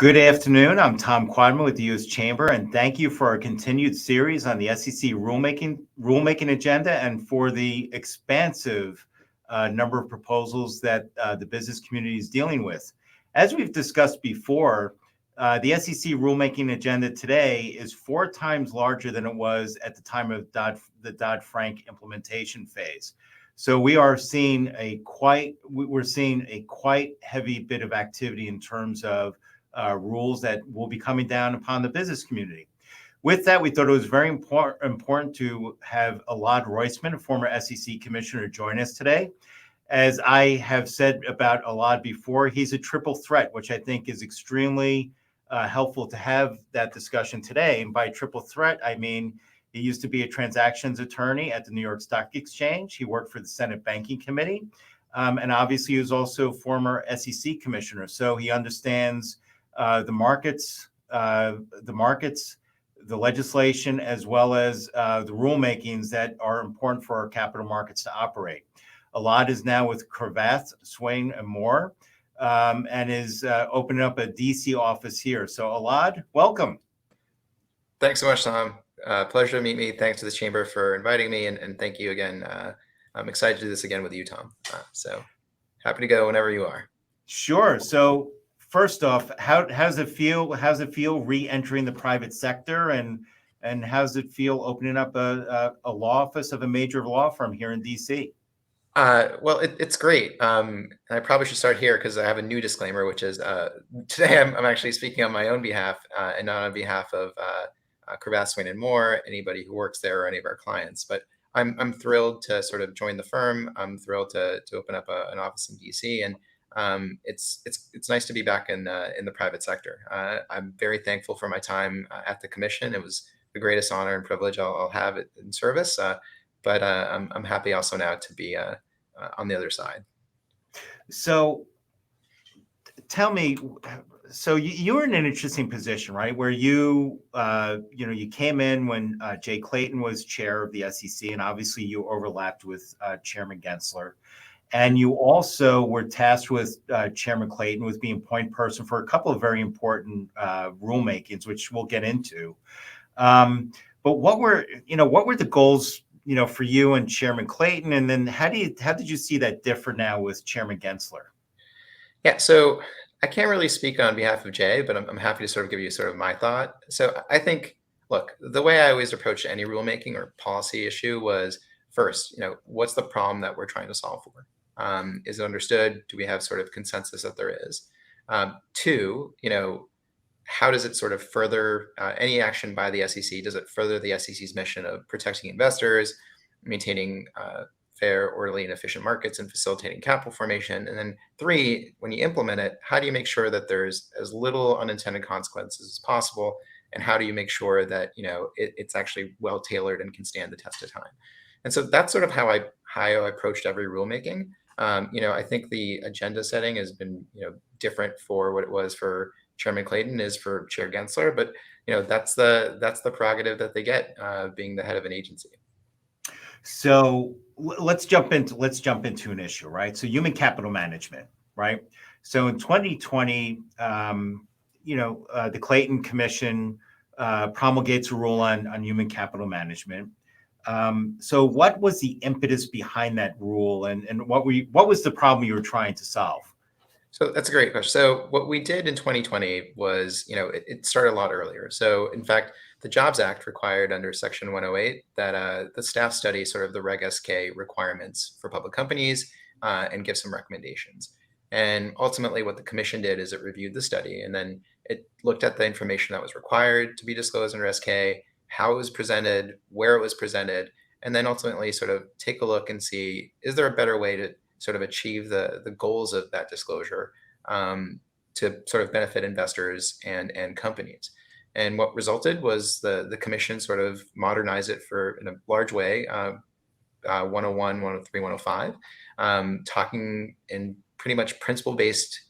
Good afternoon. I'm Tom Quadman with the U.S. Chamber, and thank you for our continued series on the SEC rulemaking agenda and for the expansive number of proposals that the business community is dealing with. As we've discussed before, the SEC rulemaking agenda today is 4 times larger than it was at the time of the Dodd-Frank implementation phase. So we're seeing a quite heavy bit of activity in terms of rules that will be coming down upon the business community. With that, we thought it was very important to have Elad Roisman, a former SEC commissioner, join us today. As I have said about Elad before, he's a triple threat, which I think is extremely helpful to have that discussion today. And by triple threat, I mean he used to be a transactions attorney at the New York Stock Exchange. He worked for the Senate Banking Committee. And obviously, he was also former SEC commissioner. So he understands the markets, the legislation, as well as the rulemakings that are important for our capital markets to operate. Elad is now with Cravath, Swaine & Moore, and is opening up a DC office here. So Elad, welcome. Thanks so much, Tom. Pleasure to meet me. Thanks to the Chamber for inviting me, and thank you again. I'm excited to do this again with you, Tom. So happy to go whenever you are. Sure. So first off, how's it feel? How's it feel re-entering the private sector, and how's it feel opening up a law office of a major law firm here in DC? Well, it's great. And I probably should start here because I have a new disclaimer, which is today I'm actually speaking on my own behalf and not on behalf of Cravath, Swaine & Moore, anybody who works there, or any of our clients. But I'm thrilled to sort of join the firm. I'm thrilled to open up an office in DC, and it's nice to be back in the private sector. I'm very thankful for my time at the commission. It was the greatest honor and privilege I'll have in service. But I'm happy also now to be on the other side. So tell me, so you were in an interesting position, right? Where you came in when Jay Clayton was chair of the SEC, and obviously you overlapped with Chairman Gensler. And you also were tasked with Chairman Clayton with being point person for a couple of very important rulemakings, which we'll get into. But what were the goals, for you and Chairman Clayton, and then how did you see that differ now with Chairman Gensler? Yeah, so I can't really speak on behalf of Jay, but I'm happy to sort of give you sort of my thought. So I think, look, the way I always approached any rulemaking or policy issue was first, what's the problem that we're trying to solve for? Is it understood? Do we have sort of consensus that there is? 2, how does it sort of further any action by the SEC? Does it further the SEC's mission of protecting investors, maintaining fair, orderly, and efficient markets, and facilitating capital formation? And then 3, when you implement it, how do you make sure that there's as little unintended consequences as possible? And how do you make sure that it's actually well tailored and can stand the test of time? And so that's sort of how I approached every rulemaking. I think the agenda setting has been different for what it was for Chairman Clayton is for Chair Gensler, but that's the prerogative that they get being the head of an agency. So let's jump into an issue, right? So human capital management, right? So in 2020, the Clayton Commission promulgates a rule on human capital management. So what was the impetus behind that rule, and what was the problem you were trying to solve? So that's a great question. So what we did in 2020 was, it started a lot earlier. So in fact, the Jobs Act required under Section 108 that the staff study sort of the Reg SK requirements for public companies and give some recommendations. And ultimately what the commission did is it reviewed the study, and then it looked at the information that was required to be disclosed under SK, how it was presented, where it was presented, and then ultimately sort of take a look and see, is there a better way to sort of achieve the goals of that disclosure to sort of benefit investors and companies. And what resulted was the commission sort of modernized it in a large way, 101, 103, 105, talking in pretty much principle-based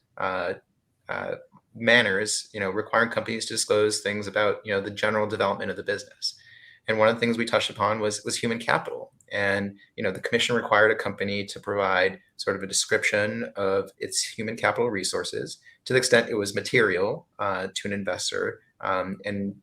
manners, requiring companies to disclose things about, the general development of the business. And one of the things we touched upon was human capital. And the commission required a company to provide sort of a description of its human capital resources to the extent it was material to an investor, and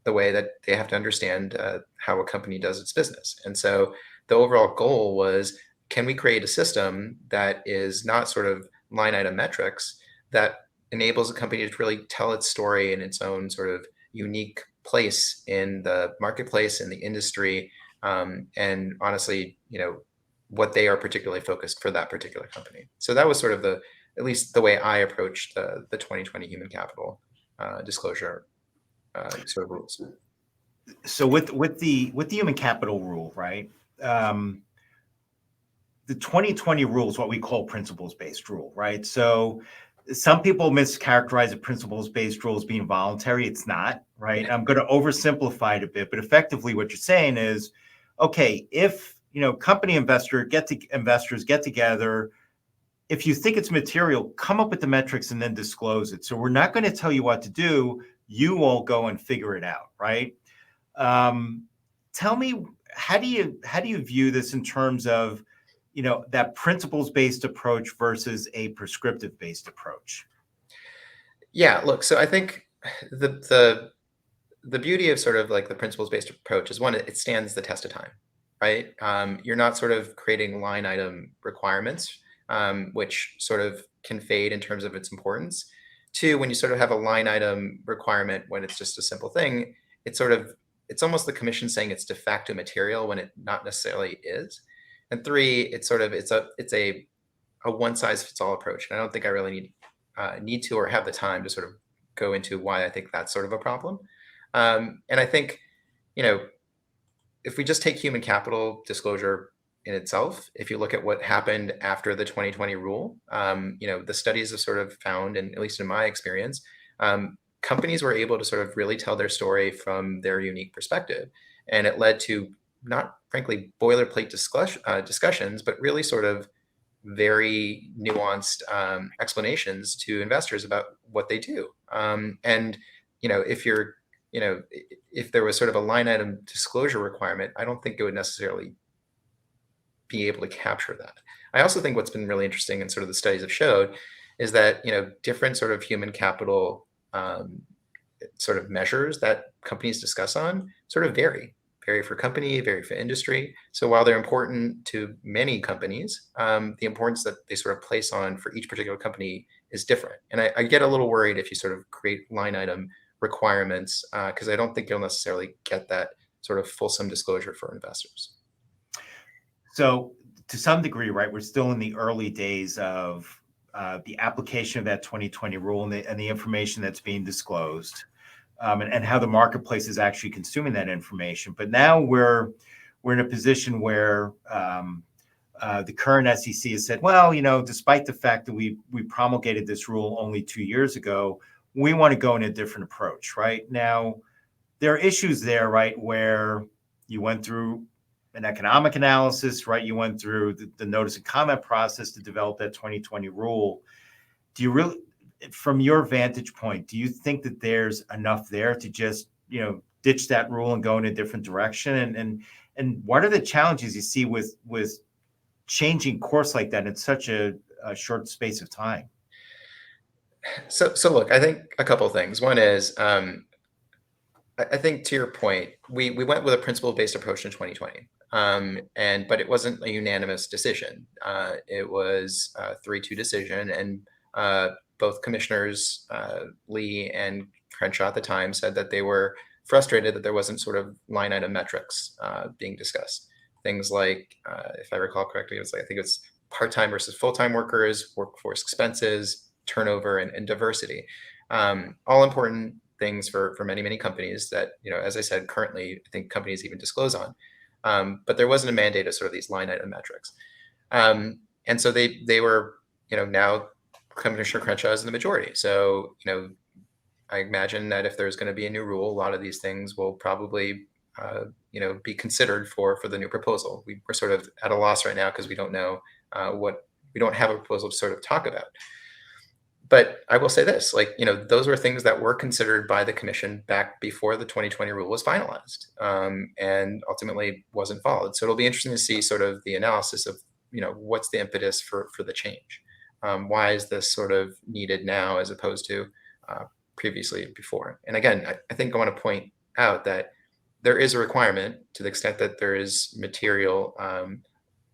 the way that they have to understand how a company does its business. And so the overall goal was, can we create a system that is not sort of line item metrics, that enables a company to really tell its story in its own sort of unique place in the marketplace, in the industry, and honestly, what they are particularly focused for that particular company. So that was sort of at least the way I approached the 2020 human capital disclosure sort of rules. So with the human capital rule, right? The 2020 rule is what we call principles-based rule, right? So some people mischaracterize a principles-based rule as being voluntary. It's not, right? I'm going to oversimplify it a bit, but effectively what you're saying is, okay, if company investors get together, if you think it's material, come up with the metrics and then disclose it. So we're not going to tell you what to do. You all go and figure it out, right? Tell me, how do you view this in terms of that principles-based approach versus a prescriptive-based approach? Yeah, look, so I think the beauty of sort of like the principles-based approach is, one, it stands the test of time, right? You're not sort of creating line item requirements, which sort of can fade in terms of its importance. Two, when you sort of have a line item requirement when it's just a simple thing, it's almost the commission saying it's de facto material when it not necessarily is. And three, it's a one size fits all approach. And I don't think I really need to or have the time to sort of go into why I think that's sort of a problem. And I think, if we just take human capital disclosure in itself, if you look at what happened after the 2020 rule, the studies have sort of found, and at least in my experience, companies were able to sort of really tell their story from their unique perspective. And it led to not, frankly, boilerplate discussions, but really sort of very nuanced explanations to investors about what they do. And if there was sort of a line item disclosure requirement, I don't think it would necessarily be able to capture that. I also think what's been really interesting, and sort of the studies have showed, is that different sort of human capital sort of measures that companies discuss on sort of vary for company, vary for industry. So while they're important to many companies, the importance that they sort of place on for each particular company is different. And I get a little worried if you sort of create line item requirements, because I don't think you'll necessarily get that sort of fulsome disclosure for investors. So to some degree, right, we're still in the early days of the application of that 2020 rule and the information that's being disclosed, and how the marketplace is actually consuming that information. But now we're in a position where the current SEC has said, well, despite the fact that we promulgated this rule only 2 years ago, we want to go in a different approach. Right now, there are issues there, right, where you went through an economic analysis, right? You went through the notice and comment process to develop that 2020 rule. Do you really, from your vantage point, do you think that there's enough there to just, ditch that rule and go in a different direction? And what are the challenges you see with changing course like that in such a short space of time? So look, I think a couple of things. One is, I think to your point, we went with a principle-based approach in 2020, but it wasn't a unanimous decision. It was a 3-2 decision, and both commissioners, Lee and Crenshaw at the time, said that they were frustrated that there wasn't sort of line item metrics being discussed. Things like, if I recall correctly, I think it's part-time versus full-time workers, workforce expenses, turnover, and diversity. All important things for many companies that, as I said, currently I think companies even disclose on. But there wasn't a mandate of sort of these line item metrics. And so they were, now Commissioner Crenshaw is in the majority. So, I imagine that if there's going to be a new rule, a lot of these things will probably, be considered for the new proposal. We're sort of at a loss right now because we don't know we don't have a proposal to sort of talk about. But I will say this, like, those were things that were considered by the commission back before the 2020 rule was finalized, and ultimately wasn't followed. So it'll be interesting to see sort of the analysis of, what's the impetus for the change? Why is this sort of needed now as opposed to previously before? And again, I think I want to point out that there is a requirement, to the extent that there is material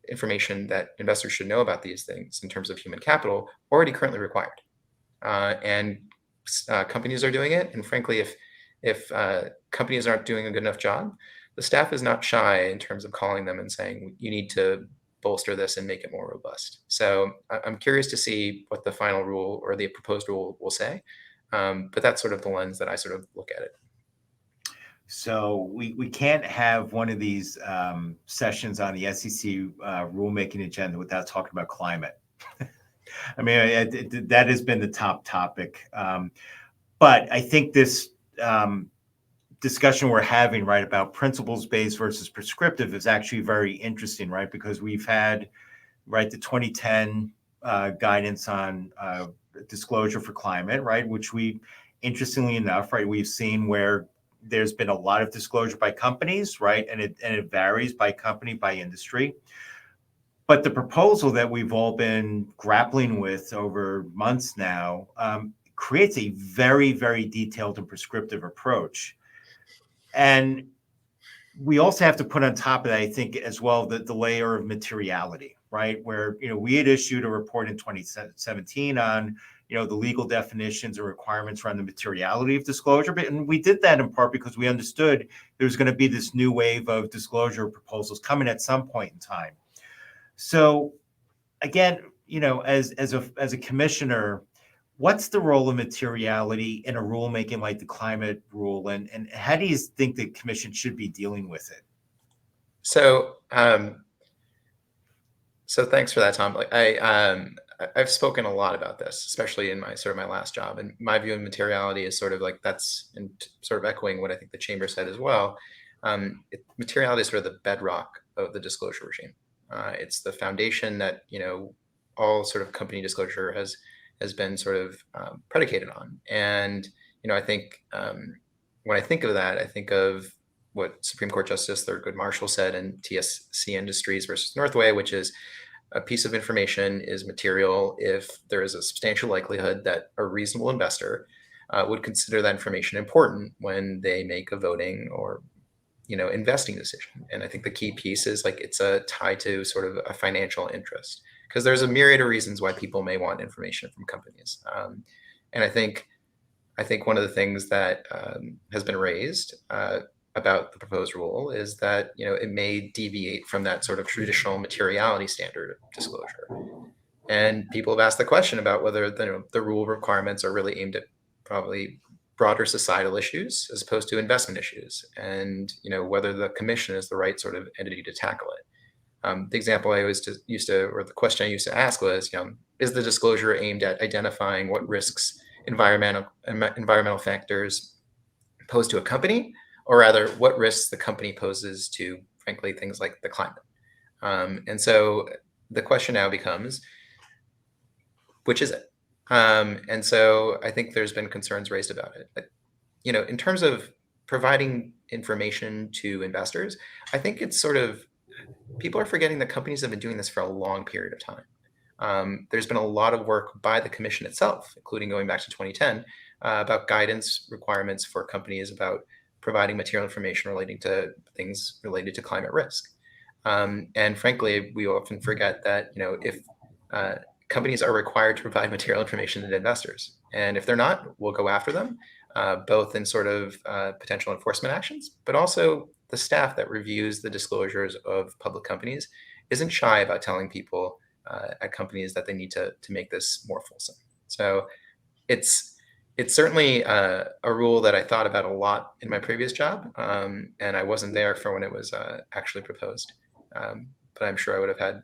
information that investors should know about these things in terms of human capital, already currently required. And companies are doing it. And frankly, if companies aren't doing a good enough job, the staff is not shy in terms of calling them and saying, you need to bolster this and make it more robust. So I'm curious to see what the final rule or the proposed rule will say. But that's sort of the lens that I sort of look at it. So we can't have one of these sessions on the SEC rulemaking agenda without talking about climate. I mean, that has been the top topic. But I think this discussion we're having, right, about principles-based versus prescriptive is actually very interesting, right? Because we've had, right, the 2010 guidance on disclosure for climate, right, which we, interestingly enough, right, we've seen where there's been a lot of disclosure by companies, right, and it varies by company, by industry. But the proposal that we've all been grappling with over months now creates a very, very detailed and prescriptive approach. And we also have to put on top of that, I think, as well, the layer of materiality, right? Where, we had issued a report in 2017 on, the legal definitions and requirements around the materiality of disclosure. And we did that in part because we understood there's going to be this new wave of disclosure proposals coming at some point in time. So again, as a commissioner, what's the role of materiality in a rulemaking like the climate rule, and how do you think the commission should be dealing with it? So, so thanks for that, Tom. Like I've spoken a lot about this, especially in my last job, and my view of materiality is sort of like that's and sort of echoing what I think the chamber said as well. Materiality is sort of the bedrock of the disclosure regime. It's the foundation that all sort of company disclosure has been sort of predicated on. And I think when I think of that, I think of what Supreme Court Justice Thurgood Marshall said in TSC Industries versus Northway, which is a piece of information is material if there is a substantial likelihood that a reasonable investor would consider that information important when they make a voting or investing decision. And I think the key piece is like it's a tie to sort of a financial interest, because there's a myriad of reasons why people may want information from companies. And I think one of the things that has been raised about the proposed rule is that it may deviate from that sort of traditional materiality standard of disclosure. And people have asked the question about whether the rule requirements are really aimed at probably broader societal issues as opposed to investment issues, and whether the commission is the right sort of entity to tackle it. The example I always or the question I used to ask was, is the disclosure aimed at identifying what risks environmental factors pose to a company, or rather what risks the company poses to, frankly, things like the climate? And so the question now becomes, which is it? And so I think there's been concerns raised about it. But, in terms of providing information to investors, I think it's sort of, people are forgetting that companies have been doing this for a long period of time. There's been a lot of work by the commission itself, including going back to 2010, about guidance requirements for companies about providing material information relating to things related to climate risk. And frankly, we often forget that, if companies are required to provide material information to investors, and if they're not, we'll go after them, both in sort of potential enforcement actions, but also the staff that reviews the disclosures of public companies isn't shy about telling people at companies that they need to make this more fulsome. So it's certainly a rule that I thought about a lot in my previous job, and I wasn't there for when it was actually proposed, but I'm sure I would have had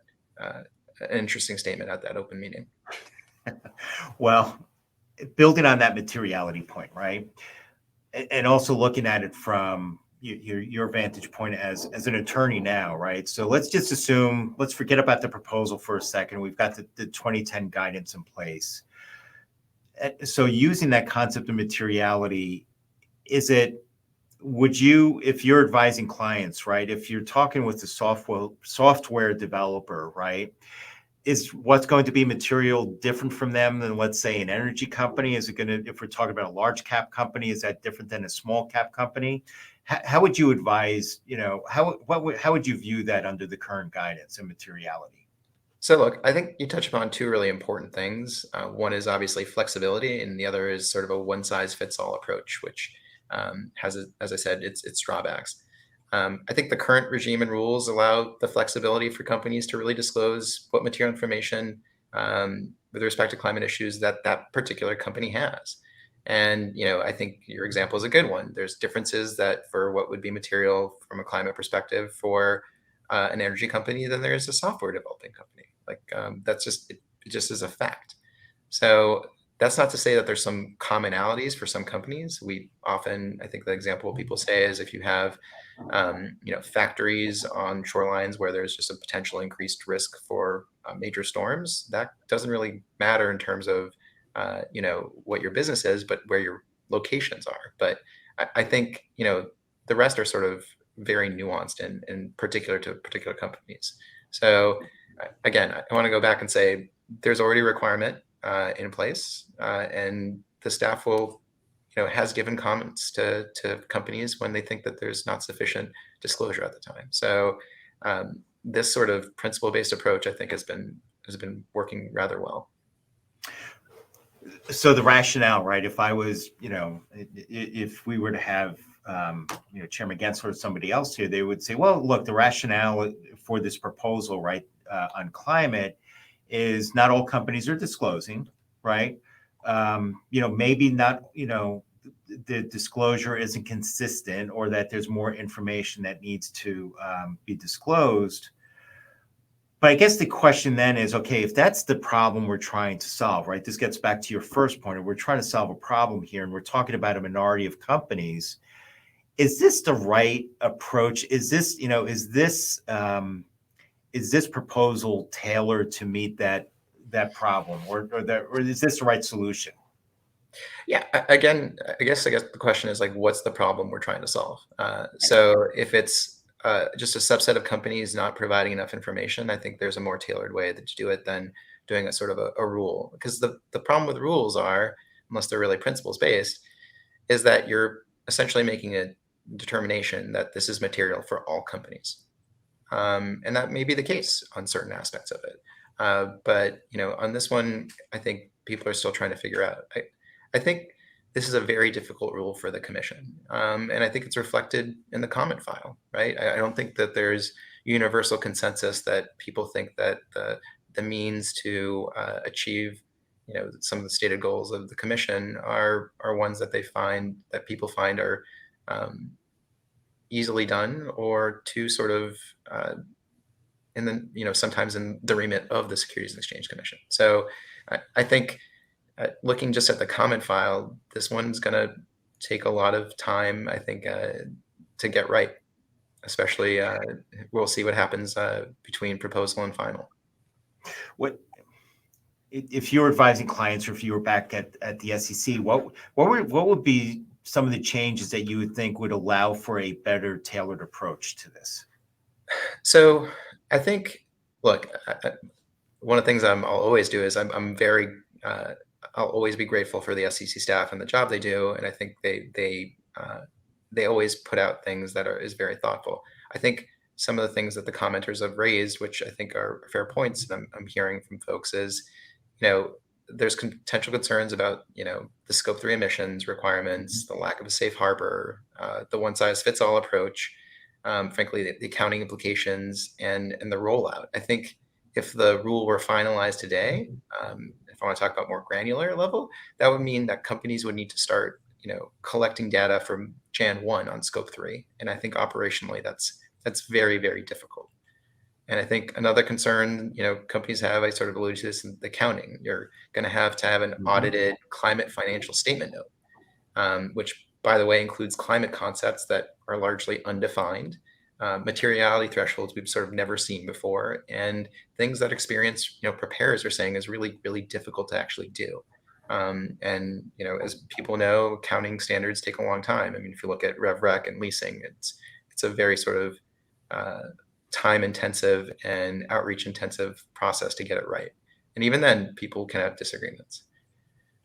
an interesting statement at that open meeting. Well, building on that materiality point, right, and also looking at it from your vantage point as an attorney now, right? So let's just assume, let's forget about the proposal for a second. We've got the 2010 guidance in place. So using that concept of materiality, would you, if you're advising clients, right, if you're talking with the software developer, right, is what's going to be material different from them than, let's say, an energy company? Is it going to, if we're talking about a large cap company, is that different than a small cap company? How would you advise, how would you view that under the current guidance and materiality? So look, I think you touched upon two really important things. One is obviously flexibility, and the other is sort of a one size fits all approach, which has, as I said, its drawbacks. I think the current regime and rules allow the flexibility for companies to really disclose what material information with respect to climate issues that that particular company has. And I think your example is a good one. There's differences that for what would be material from a climate perspective for an energy company than there is a software developing company. Like that's just it just is a fact. So that's not to say that there's some commonalities for some companies. We often, I think the example people say is if you have factories on shorelines where there's just a potential increased risk for major storms, that doesn't really matter in terms of what your business is, but where your locations are. But I think the rest are sort of very nuanced and particular to particular companies. So again, I want to go back and say there's already a requirement in place, and the staff will, has given comments to companies when they think that there's not sufficient disclosure at the time. So this sort of principle-based approach, I think, has been working rather well. So the rationale, right? If I was, if we were to have, Chairman Gensler or somebody else here, they would say, well, look, the rationale for this proposal, right, on climate is not all companies are disclosing, right? Maybe not, the disclosure isn't consistent, or that there's more information that needs to be disclosed. But I guess the question then is, okay, if that's the problem we're trying to solve, right? This gets back to your first point. We're trying to solve a problem here, and we're talking about a minority of companies. Is this the right approach? Is this, is this proposal tailored to meet that problem, or is this the right solution? Yeah, again, I guess the question is like, what's the problem we're trying to solve? So if it's just a subset of companies not providing enough information, I think there's a more tailored way to do it than doing a sort of a rule. Because the problem with rules are, unless they're really principles based, is that you're essentially making a determination that this is material for all companies. And that may be the case on certain aspects of it. But on this one, I think people are still trying to figure out. I think this is a very difficult rule for the commission. And I think it's reflected in the comment file, right? I don't think that there's universal consensus that people think that the means to achieve, some of the stated goals of the commission are ones that people find are easily done, or to sort of and then sometimes in the remit of the Securities and Exchange Commission. So I think looking just at the comment file, this one's going to take a lot of time, I think, to get right. Especially, we'll see what happens between proposal and final. What if you're advising clients, or if you were back at the SEC? What would be some of the changes that you would think would allow for a better tailored approach to this? So I think, look, one of the things I'll always do is I'm very I'll always be grateful for the SEC staff and the job they do, and I think they always put out things that is very thoughtful. I think some of the things that the commenters have raised, which I think are fair points, and I'm hearing from folks, is there's potential concerns about the scope 3 emissions requirements, the lack of a safe harbor, the one size fits all approach, frankly, the accounting implications, and the rollout. I think if the rule were finalized today, if I want to talk about more granular level, that would mean that companies would need to start, collecting data from Jan 1 on scope 3. And I think operationally that's very, very difficult. And I think another concern, companies have, I sort of alluded to this in the accounting, you're going to have an audited climate financial statement note, which, by the way, includes climate concepts that are largely undefined, materiality thresholds we've sort of never seen before, and things that experienced preparers are saying is really, really difficult to actually do. And as people know, accounting standards take a long time. I mean, if you look at rev rec and leasing, it's a very sort of time intensive and outreach intensive process to get it right. And even then, people can have disagreements.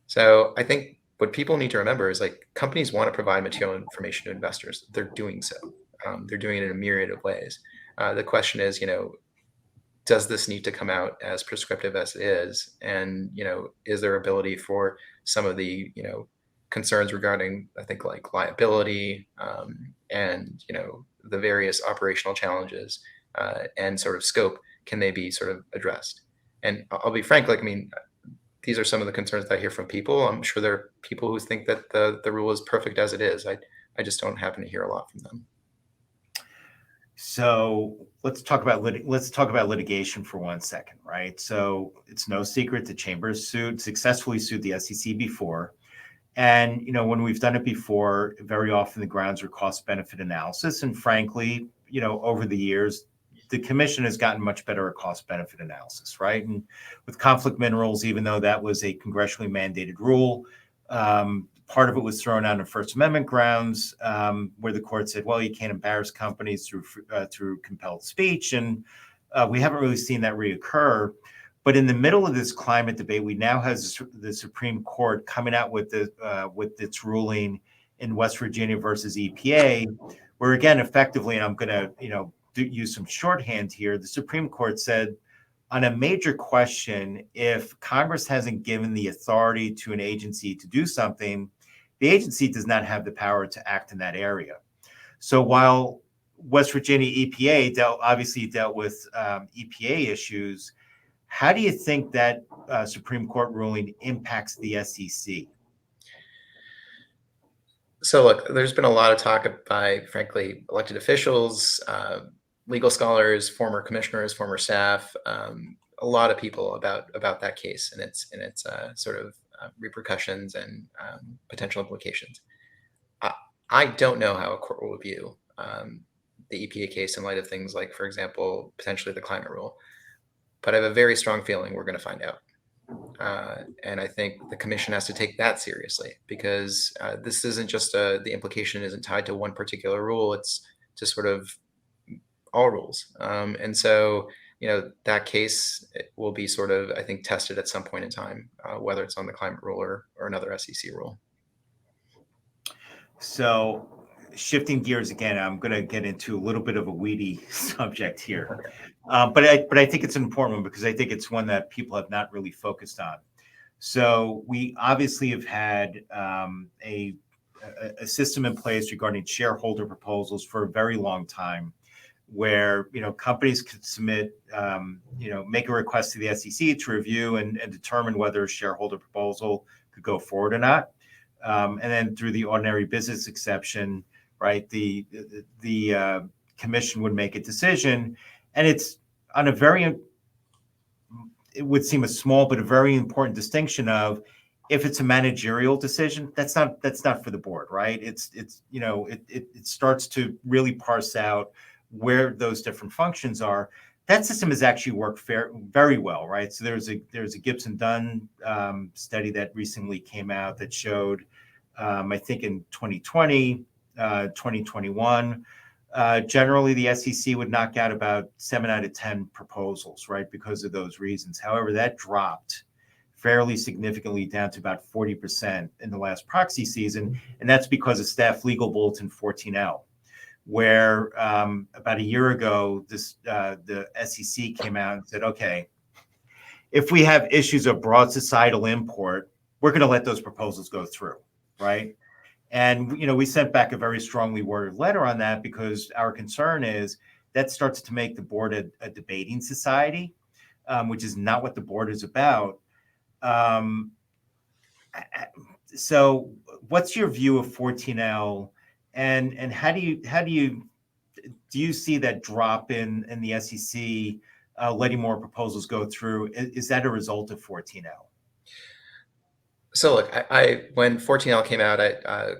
So I think what people need to remember is, like, companies want to provide material information to investors. They're doing so. They're doing it in a myriad of ways. The question is, does this need to come out as prescriptive as it is? And, is there ability for some of the, concerns regarding, I think, like liability, and, the various operational challenges, and sort of scope, can they be sort of addressed? And I'll be frank, like, I mean, these are some of the concerns that I hear from people. I'm sure there are people who think that the rule is perfect as it is. I just don't happen to hear a lot from them. So let's talk about litigation for 1 second, right? So it's no secret the chamber successfully sued the SEC before. And, when we've done it before, very often the grounds are cost benefit analysis. And frankly, over the years, the commission has gotten much better at cost benefit analysis, right? And with conflict minerals, even though that was a congressionally mandated rule, part of it was thrown out on First Amendment grounds, where the court said, well, you can't embarrass companies through compelled speech. And we haven't really seen that reoccur. But in the middle of this climate debate, we now have the Supreme Court coming out with its ruling in West Virginia versus EPA, where, again, effectively, and I'm going to use some shorthand here, the Supreme Court said on a major question, if Congress hasn't given the authority to an agency to do something, the agency does not have the power to act in that area. So while West Virginia EPA obviously dealt with EPA issues, how do you think that Supreme Court ruling impacts the SEC? So look, there's been a lot of talk by, frankly, elected officials, legal scholars, former commissioners, former staff, a lot of people about that case and its sort of repercussions and potential implications. I don't know how a court will view the EPA case in light of things like, for example, potentially the climate rule. But I have a very strong feeling we're going to find out. And I think the commission has to take that seriously, because this isn't just the implication isn't tied to one particular rule. It's to sort of all rules. And so, that case will be sort of, I think, tested at some point in time, whether it's on the climate rule or another SEC rule. So shifting gears again, I'm going to get into a little bit of a weedy subject here. But I think it's an important one, because I think it's one that people have not really focused on. So we obviously have had a system in place regarding shareholder proposals for a very long time, where companies could submit, make a request to the SEC to review and determine whether a shareholder proposal could go forward or not. And then through the ordinary business exception, right, the commission would make a decision, and it's on it would seem a small but a very important distinction of, if it's a managerial decision, that's not for the board, right? It starts to really parse out where those different functions are. That system has actually worked very well, right? So there's a Gibson Dunn study that recently came out that showed, I think in 2020, 2021, generally the SEC would knock out about 7 out of 10 proposals, right, because of those reasons. However, that dropped fairly significantly down to about 40% in the last proxy season, and that's because of Staff Legal Bulletin 14L, where about a year ago, the SEC came out and said, okay, if we have issues of broad societal import, we're going to let those proposals go through, right? And we sent back a very strongly worded letter on that, because our concern is that starts to make the board a debating society, which is not what the board is about. So what's your view of 14L, and how do you see that drop in the SEC letting more proposals go through? Is that a result of 14L? So look, when 14L came out,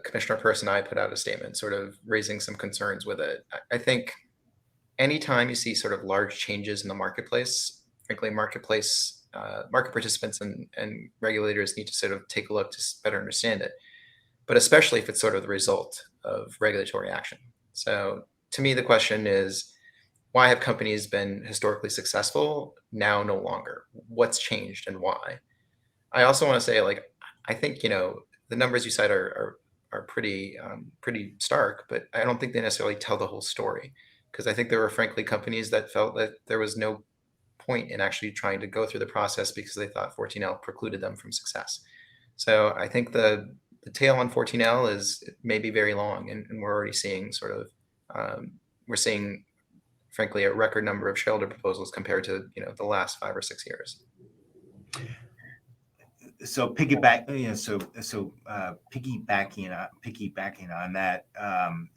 Commissioner Peirce and I put out a statement sort of raising some concerns with it. I think anytime you see sort of large changes in the marketplace, frankly, marketplace market participants and regulators need to sort of take a look to better understand it, but especially if it's sort of the result of regulatory action. So to me, the question is, why have companies been historically successful, now no longer? What's changed and why? I also want to say, like, I think, the numbers you cite are pretty stark, but I don't think they necessarily tell the whole story. Because I think there were frankly companies that felt that there was no point in actually trying to go through the process because they thought 14L precluded them from success. So I think the tail on 14L is maybe very long, and we're already seeing we're seeing frankly a record number of shareholder proposals compared to the last 5 or 6 years. So piggybacking on that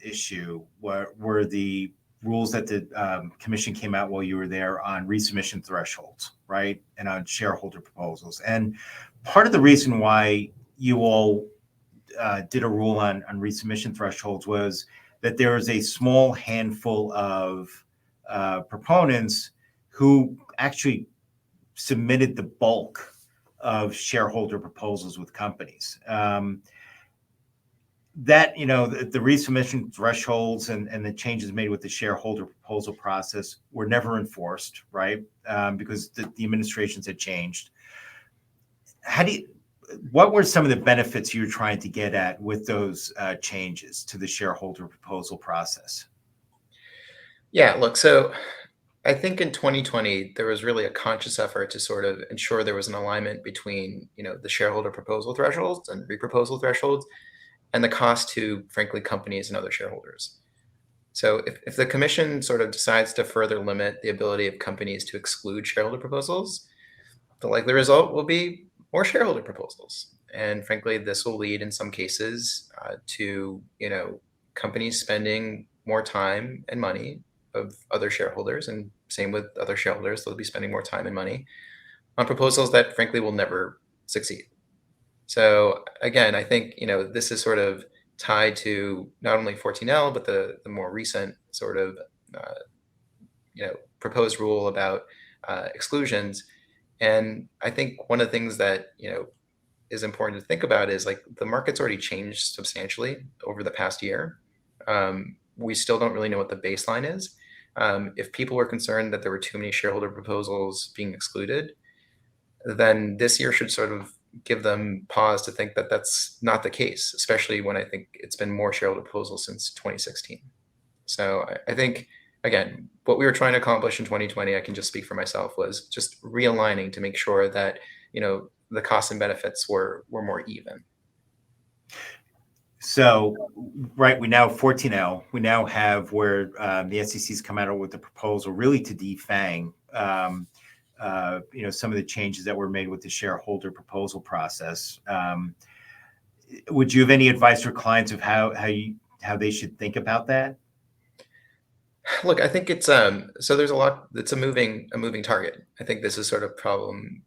issue, were the rules that the commission came out while you were there on resubmission thresholds, right, and on shareholder proposals. And part of the reason why you all did a rule on resubmission thresholds was that there is a small handful of proponents who actually submitted the bulk of shareholder proposals with companies. That, the resubmission thresholds and the changes made with the shareholder proposal process were never enforced, right? Because the administrations had changed. What were some of the benefits you were trying to get at with those changes to the shareholder proposal process? Yeah, look, so I think in 2020, there was really a conscious effort to sort of ensure there was an alignment between, the shareholder proposal thresholds and reproposal thresholds and the cost to, frankly, companies and other shareholders. So if the commission sort of decides to further limit the ability of companies to exclude shareholder proposals, the likely result will be more shareholder proposals. And frankly, this will lead in some cases to, companies spending more time and money of other shareholders, and same with other shareholders, they'll be spending more time and money on proposals that frankly will never succeed. So again, I think this is sort of tied to not only 14L but the more recent sort of proposed rule about exclusions. And I think one of the things that is important to think about is, like, the market's already changed substantially over the past year. We still don't really know what the baseline is. If people were concerned that there were too many shareholder proposals being excluded, then this year should sort of give them pause to think that that's not the case, especially when I think it's been more shareholder proposals since 2016. So I think, again, what we were trying to accomplish in 2020, I can just speak for myself, was just realigning to make sure that, the costs and benefits were more even. So, right, we now have 14L. We now have where the SEC's come out with the proposal really to defang, some of the changes that were made with the shareholder proposal process. Would you have any advice for clients of how they should think about that? Look, I think it's so there's a lot. It's a moving target. I think this is sort of problem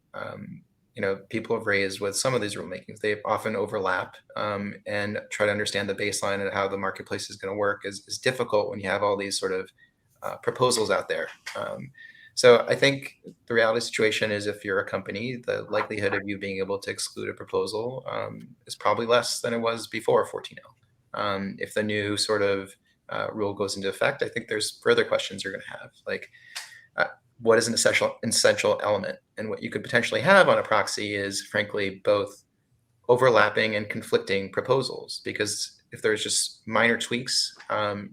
people have raised with some of these rulemakings. They often overlap, and try to understand the baseline and how the marketplace is going to work is difficult when you have all these sort of proposals out there. So I think the reality situation is, if you're a company, the likelihood of you being able to exclude a proposal is probably less than it was before 14L. If the new sort of rule goes into effect, I think there's further questions you're going to have, like what is an essential element? And what you could potentially have on a proxy is, frankly, both overlapping and conflicting proposals, because if there's just minor tweaks,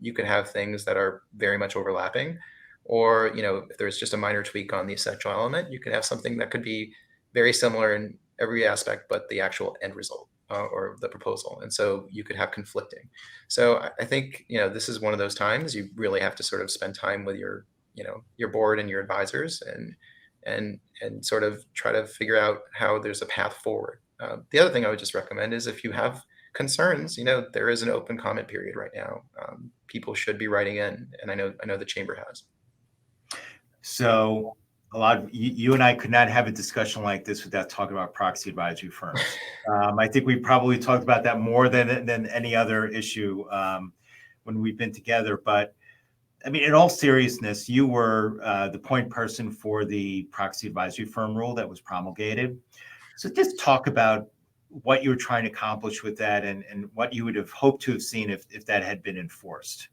you could have things that are very much overlapping. Or, if there's just a minor tweak on the essential element, you could have something that could be very similar in every aspect, but the actual end result or the proposal. And so you could have conflicting. So I think, this is one of those times you really have to sort of spend time with your board and your advisors and sort of try to figure out how there's a path forward. The other thing I would just recommend is, if you have concerns, there is an open comment period right now. People should be writing in, and I know the chamber has. So a lot of you and I could not have a discussion like this without talking about proxy advisory firms. I think we probably talked about that more than any other issue when we've been together. But I mean, in all seriousness, you were the point person for the proxy advisory firm rule that was promulgated. So just talk about what you were trying to accomplish with that and what you would have hoped to have seen if that had been enforced.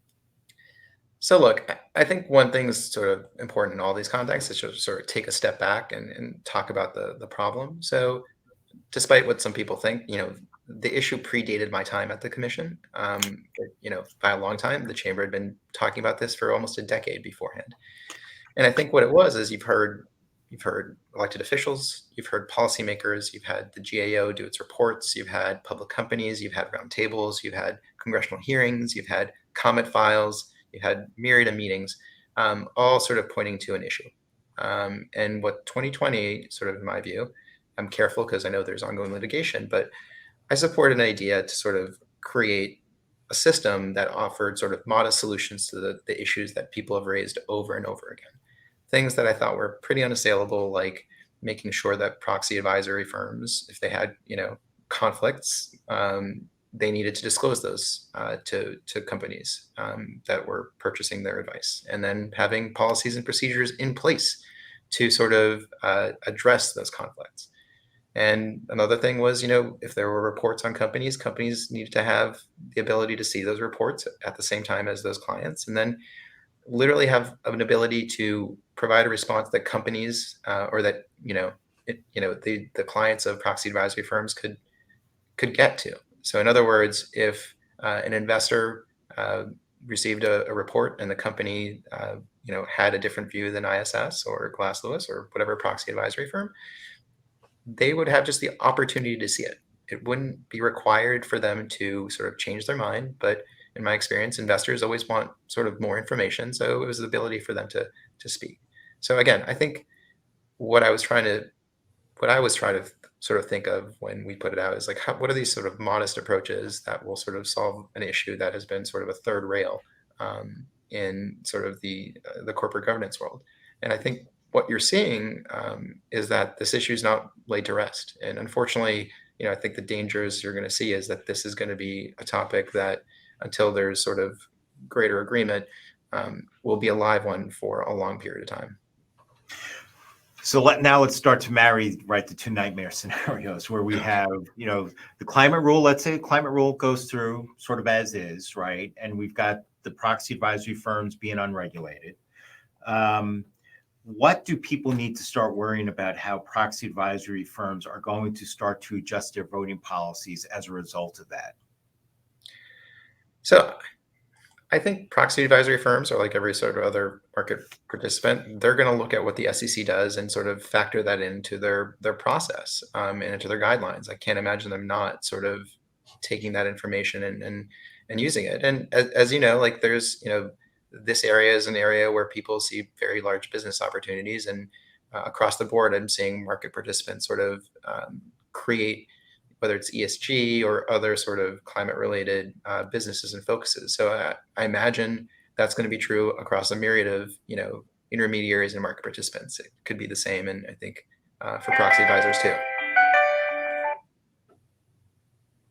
So look, I think one thing is sort of important in all these contexts is to sort of take a step back and talk about the problem. So despite what some people think, the issue predated my time at the commission. By a long time, the chamber had been talking about this for almost a decade beforehand. And I think what it was is you've heard elected officials, you've heard policymakers, you've had the GAO do its reports, you've had public companies, you've had roundtables, you've had congressional hearings, you've had comment files, you've had myriad of meetings, all sort of pointing to an issue. And what 2020, sort of in my view, I'm careful because I know there's ongoing litigation, but I support an idea to sort of create a system that offered sort of modest solutions to the issues that people have raised over and over again. Things that I thought were pretty unassailable, like making sure that proxy advisory firms, if they had, conflicts, they needed to disclose those to companies that were purchasing their advice, and then having policies and procedures in place to sort of address those conflicts. And another thing was, if there were reports on companies, companies needed to have the ability to see those reports at the same time as those clients, and then literally have an ability to provide a response that companies or that the clients of proxy advisory firms could get to. So in other words, if an investor received a report and the company had a different view than ISS or Glass Lewis or whatever proxy advisory firm, they would have just the opportunity to see it. It wouldn't be required for them to sort of change their mind, but in my experience, investors always want sort of more information. So it was the ability for them to speak. So again, I think what I was trying to sort of think of when we put it out is like, what are these sort of modest approaches that will sort of solve an issue that has been sort of a third rail in sort of the corporate governance world? And I think what you're seeing is that this issue is not laid to rest. And unfortunately, I think the dangers you're going to see is that this is going to be a topic that, until there's sort of greater agreement, will be a live one for a long period of time. So let's start to marry the two nightmare scenarios where we have, the climate rule. Let's say the climate rule goes through sort of as is, right? And we've got the proxy advisory firms being unregulated. What do people need to start worrying about how proxy advisory firms are going to start to adjust their voting policies as a result of that? So I think proxy advisory firms are like every sort of other market participant. They're going to look at what the SEC does and sort of factor that into their process and into their guidelines. I can't imagine them not sort of taking that information and using it. And as you know, like there's, this area is an area where people see very large business opportunities, and across the board, I'm seeing market participants sort of create, whether it's ESG or other sort of climate-related businesses and focuses. So I imagine that's going to be true across a myriad of intermediaries and market participants. It could be the same, and I think for proxy advisors too.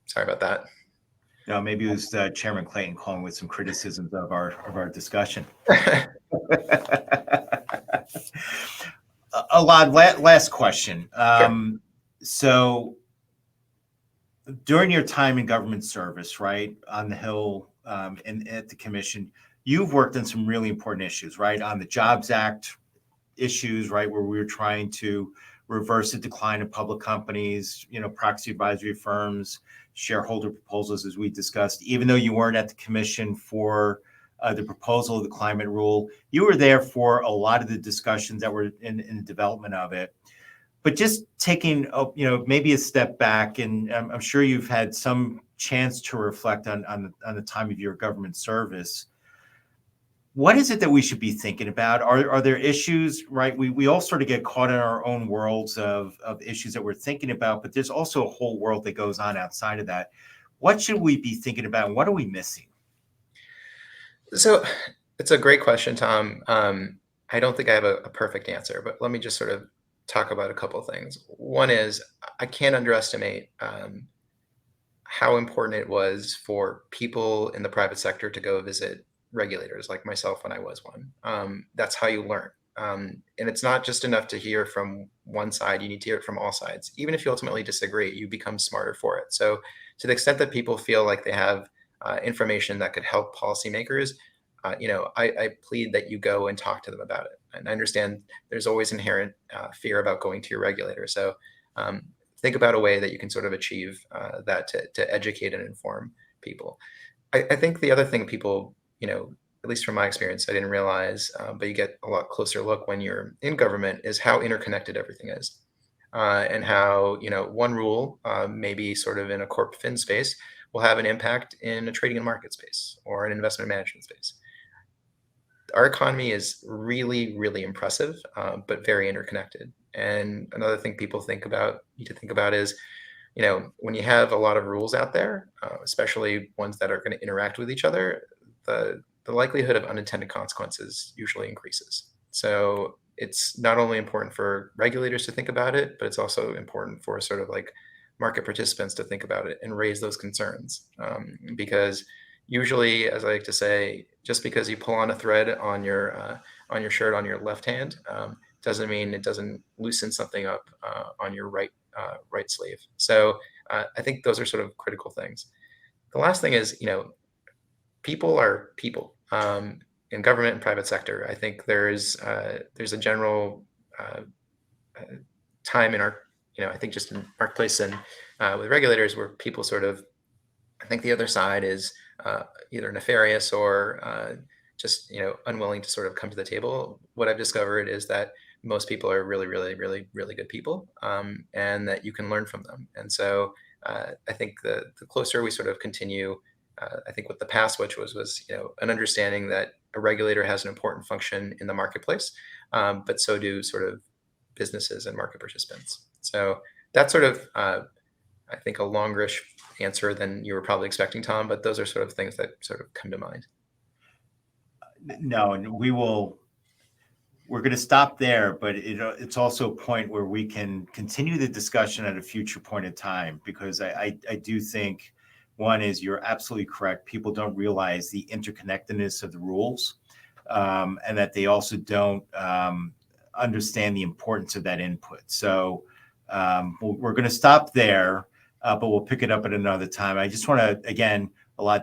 Sorry about that. No, maybe it was Chairman Clayton calling with some criticisms of our discussion. Last question. Sure. So during your time in government service, right, on the Hill and at the commission, you've worked on some really important issues, right, on the Jobs Act issues, right, where we were trying to reverse the decline of public companies, proxy advisory firms, shareholder proposals, as we discussed. Even though you weren't at the commission for the proposal of the climate rule, you were there for a lot of the discussions that were in the development of it. But just taking, maybe a step back, and I'm sure you've had some chance to reflect on the time of your government service. What is it that we should be thinking about? Are there issues, right? We all sort of get caught in our own worlds of issues that we're thinking about, but there's also a whole world that goes on outside of that. What should we be thinking about, and what are we missing? So it's a great question, Tom. I don't think I have a perfect answer, but let me just sort of talk about a couple of things. One is I can't underestimate how important it was for people in the private sector to go visit regulators like myself when I was one. That's how you learn. And it's not just enough to hear from one side, you need to hear it from all sides. Even if you ultimately disagree, you become smarter for it. So to the extent that people feel like they have information that could help policymakers, I plead that you go and talk to them about it. And I understand there's always inherent fear about going to your regulator. So think about a way that you can sort of achieve that to educate and inform people. I think the other thing people, at least from my experience, I didn't realize, but you get a lot closer look when you're in government, is how interconnected everything is. And how, one rule, maybe sort of in a corp fin space, will have an impact in a trading and market space or an investment management space. Our economy is really, really impressive, but very interconnected. And another thing people need to think about is, when you have a lot of rules out there, especially ones that are going to interact with each other, the likelihood of unintended consequences usually increases. So it's not only important for regulators to think about it, but it's also important for sort of like market participants to think about it and raise those concerns. Because usually, as I like to say, just because you pull on a thread on your shirt on your left hand doesn't mean it doesn't loosen something up on your right sleeve. So I think those are sort of critical things. The last thing is, people are people in government and private sector. I think there's a general time in our, I think just in marketplace and with regulators where people sort of, I think the other side is either nefarious or just, unwilling to sort of come to the table. What I've discovered is that most people are really, really, really, really good people, and that you can learn from them. And so I think the closer we sort of continue, I think what the past switch was an understanding that a regulator has an important function in the marketplace, but so do sort of businesses and market participants. So that's sort of, I think, a longerish answer than you were probably expecting, Tom, but those are sort of things that sort of come to mind. No, and we're going to stop there, but it's also a point where we can continue the discussion at a future point in time, because I do think, one is, you're absolutely correct. People don't realize the interconnectedness of the rules, and that they also don't understand the importance of that input. So we're going to stop there, but we'll pick it up at another time. I just want to, again,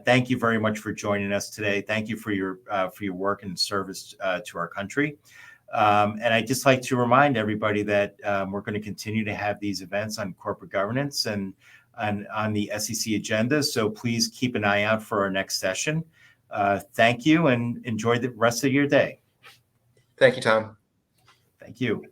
thank you very much for joining us today. Thank you for your work and service to our country. And I'd just like to remind everybody that we're going to continue to have these events on corporate governance and on the SEC agenda. So please keep an eye out for our next session. Thank you, and enjoy the rest of your day. Thank you, Tom. Thank you.